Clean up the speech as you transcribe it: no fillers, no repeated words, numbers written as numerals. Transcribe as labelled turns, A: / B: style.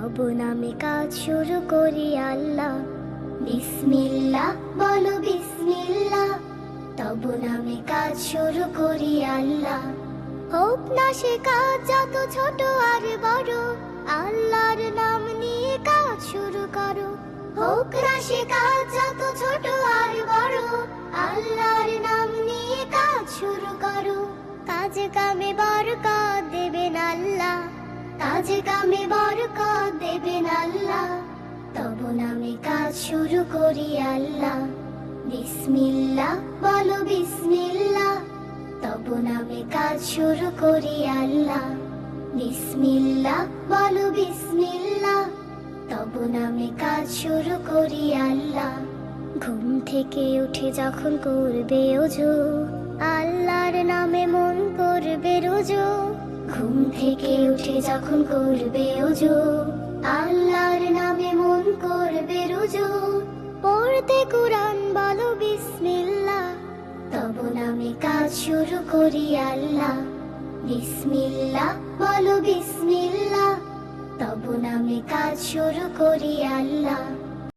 A: তব নামে কাজ শুরু করি আল্লাহ। বিসমিল্লাহ বলো বিসমিল্লাহ, তব নামে কাজ শুরু করি আল্লাহ। হোক না সে কাজ যত ছোট আর বড়, আল্লাহর নাম নিয়ে কাজ শুরু করো। হোক না সে কাজ যত ছোট আর বড়, আল্লাহর নাম নিয়ে কাজ শুরু করো। কাজে কামে বরকত দেবেন আল্লাহ, কাজে কামে বরকত দেবেন আল্লাহ। তব নামে কাজ শুরু করি আল্লাহ। বিসমিল্লাহ বলো বিসমিল্লাহ, তব নামে কাজ শুরু করি আল্লাহ। বিসমিল্লাহ বলো বিসমিল্লাহ, তব নামে কাজ শুরু করি আল্লাহ। ঘুম থেকে উঠে যখন করবে ওযু, আল্লাহর নামে মন করবে রুজু। ঘুম থেকে উঠে যখন করবে ওযু, আল্লাহর নামে মন করবে রুজু। পড়তে কুরআন বলো বিসমিল্লাহ, তব নামে কাজ শুরু করি আল্লাহ। বিসমিল্লাহ বলো বিসমিল্লাহ, তব নামে কাজ শুরু করি আল্লাহ।